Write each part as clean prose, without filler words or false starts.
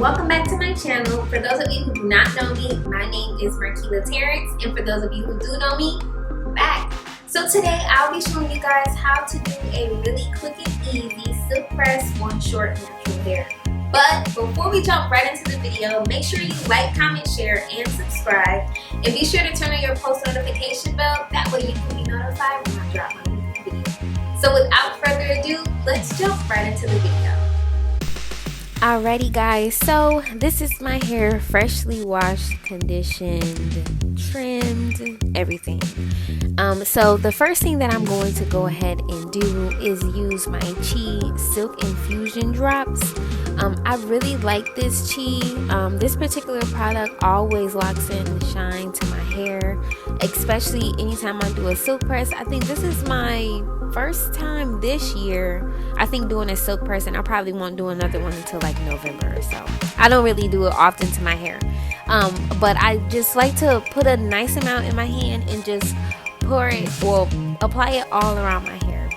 welcome back to my channel. For those of you who do not know me, my name is Markela Tarrance, and for those of you who do know me, I'm back. So today I'll be showing you guys how to do a really quick and easy silk press on short natural hair. But before we jump right into the video, make sure you like, comment, share, and subscribe. And be sure to turn on your post notification bell. That way you can be notified when I drop my new video. So without further ado, let's jump right into the video. Alrighty guys, so this is my hair, freshly washed, conditioned, trimmed, everything. So the first thing that I'm going to go ahead and do is use my Chi Silk Infusion drops. I really like this Chi. This particular product always locks in the shine to my hair, especially anytime I do a silk press. I think this is my first time this year, I think, doing a silk press, and I probably won't do another one until like November or so. I don't really do it often to my hair, but I just like to put a nice amount in my hand and just pour it, or apply it all around my hair.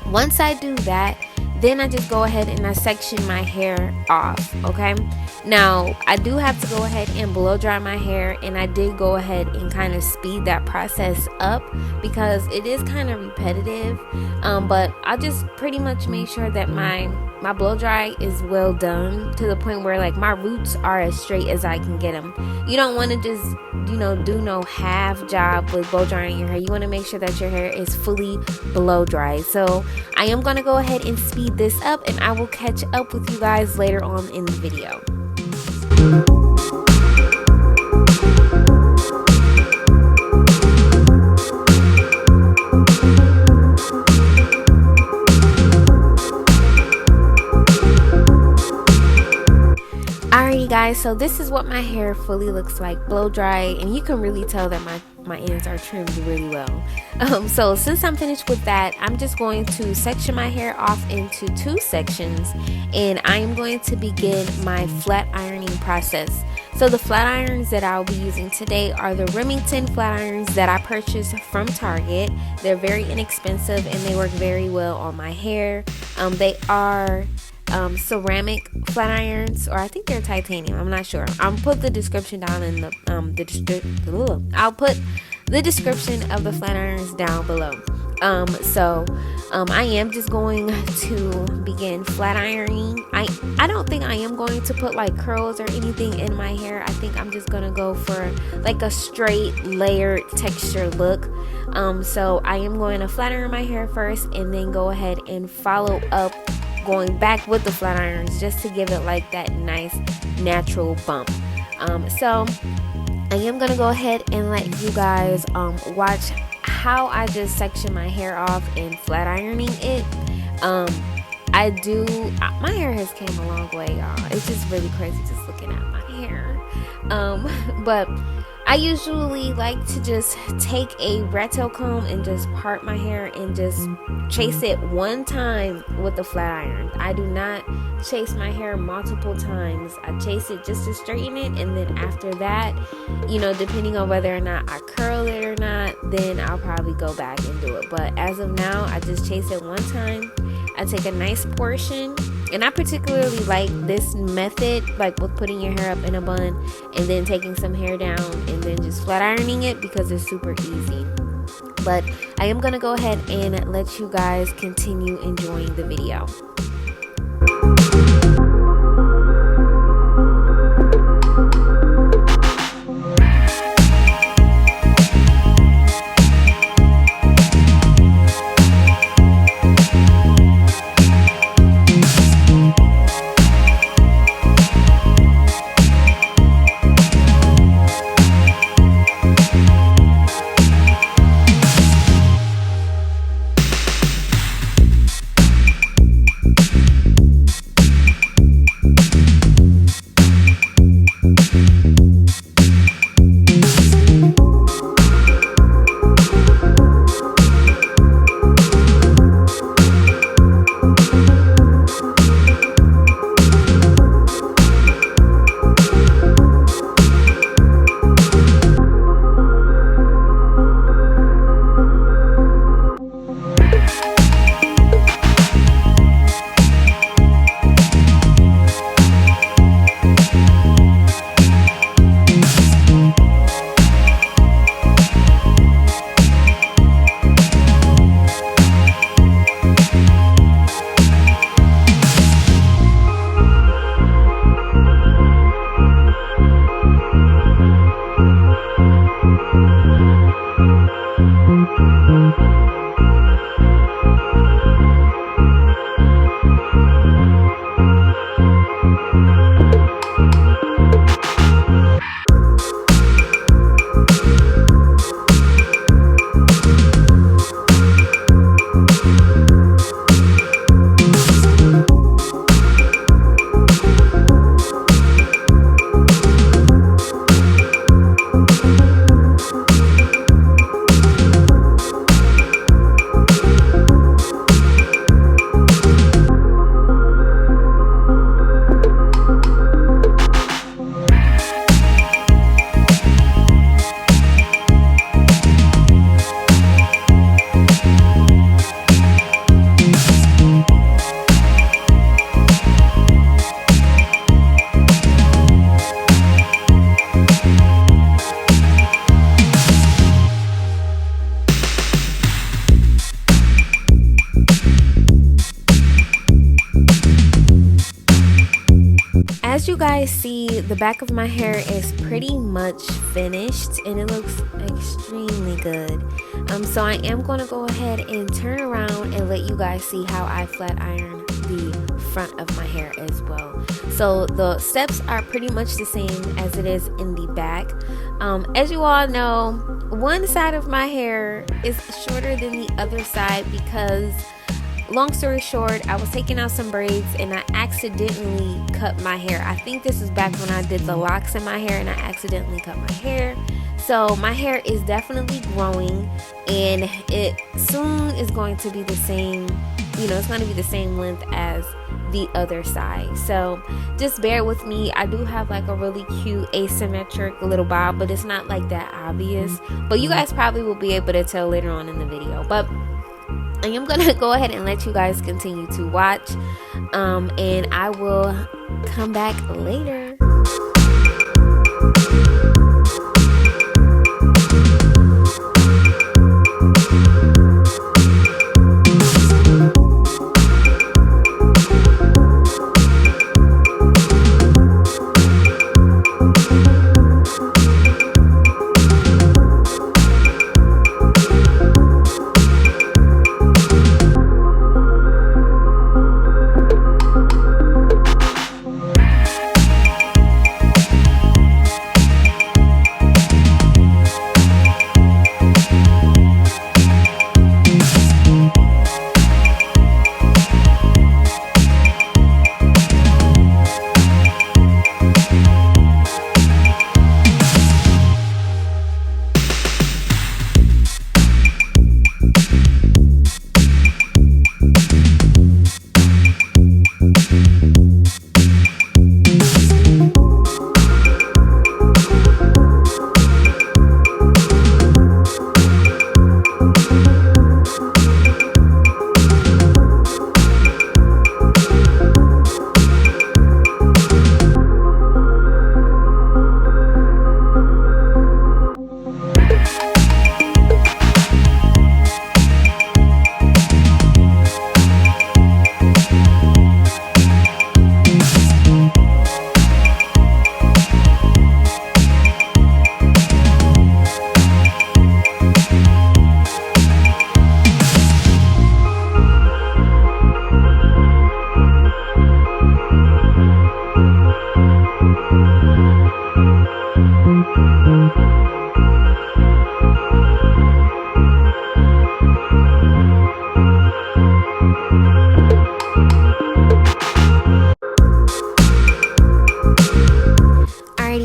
Once I do that, then I just go ahead and I section my hair off. Okay, now I do have to go ahead and blow dry my hair, and I did go ahead and kind of speed that process up because it is kind of repetitive, but I just pretty much make sure that my blow dry is well done to the point where like my roots are as straight as I can get them. You don't want to just, you know, do no half job with blow drying your hair. You want to make sure that your hair is fully blow dried. So I am going to go ahead and speed this up, and I will catch up with you guys later on in the video. Alrighty guys, so this is what my hair fully looks like blow dry, and you can really tell that my ends are trimmed really well. So since I'm finished with that, I'm just going to section my hair off into 2 sections, and I am going to begin my flat ironing process. So the flat irons that I'll be using today are the Remington flat irons that I purchased from Target. They're very inexpensive and they work very well on my hair. They are ceramic flat irons, or I think they're titanium, I'm not sure. I'll put the description down in the I'll put the description of the flat irons down below. I am just going to begin flat ironing. I don't think I am going to put like curls or anything in my hair. I think I'm just gonna go for like a straight layered texture look. So I am going to flat iron my hair first, and then go ahead and follow up going back with the flat irons just to give it like that nice natural bump. So I am gonna go ahead and let you guys watch how I just section my hair off and flat ironing it. My hair has came a long way, y'all. It's just really crazy just looking at my hair. But I usually like to just take a rat tail comb and just part my hair and just chase it one time with the flat iron. I do not chase my hair multiple times. I chase it just to straighten it, and then after that, you know, depending on whether or not I curl it or not, then I'll probably go back and do it. But as of now, I just chase it one time. I take a nice portion, and I particularly like this method, like with putting your hair up in a bun and then taking some hair down and then just flat ironing it, because it's super easy. But I am going to go ahead and let you guys continue enjoying the video. as you guys see, the back of my hair is pretty much finished and it looks extremely good. So I am going to go ahead and turn around and let you guys see how I flat iron the front of my hair as well. So the steps are pretty much the same as it is in the back. As you all know, one side of my hair is shorter than the other side because, long story short, I was taking out some braids and I accidentally cut my hair. I think this is back when I did the locks in my hair and I accidentally cut my hair. So my hair is definitely growing and it soon is going to be the same, it's going to be the same length as the other side. So just bear with me. I do have like a really cute asymmetric little bob, but it's not like that obvious. But you guys probably will be able to tell later on in the video. But I am going to go ahead and let you guys continue to watch. And I will come back later.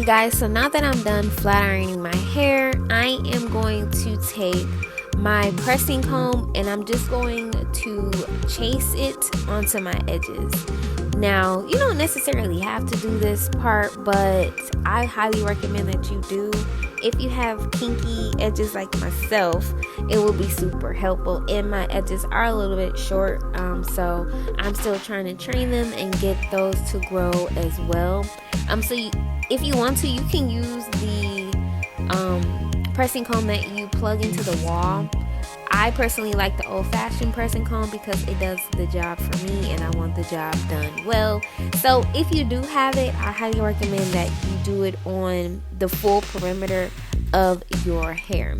Guys, so now that I'm done flat ironing my hair, I am going to take my pressing comb and I'm just going to chase it onto my edges. Now, you don't necessarily have to do this part, but I highly recommend that you do. If you have kinky edges like myself, it will be super helpful, and my edges are a little bit short, so I'm still trying to train them and get those to grow as well. If you want to, you can use the pressing comb that you plug into the wall. I personally like the old-fashioned pressing comb because it does the job for me and I want the job done well. So if you do have it, I highly recommend that you do it on the full perimeter of your hair.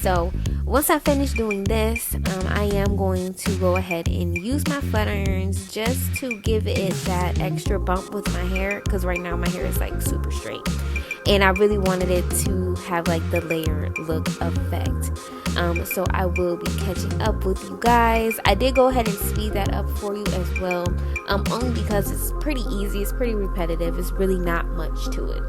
So once I finish doing this, I am going to go ahead and use my flat irons just to give it that extra bump with my hair, because right now my hair is like super straight and I really wanted it to have like the layer look effect. So I will be catching up with you guys. I did go ahead and speed that up for you as well, only because it's pretty easy, it's pretty repetitive, it's really not much to it.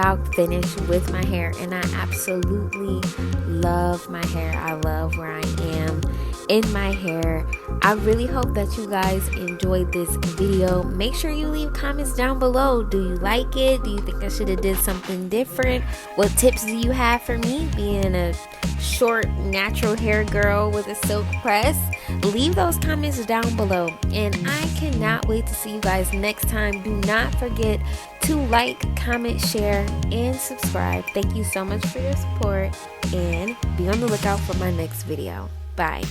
out finish with my hair, and I absolutely love my hair. I love where I am in my hair. I really hope that you guys enjoyed this video. Make sure you leave comments down below. Do you like it? Do you think I should have did something different? What tips do you have for me being a short natural hair girl with a silk press? Leave those comments down below, and I cannot wait to see you guys next time. Do not forget to like, comment, share, and subscribe. Thank you so much for your support, and be on the lookout for my next video. Bye.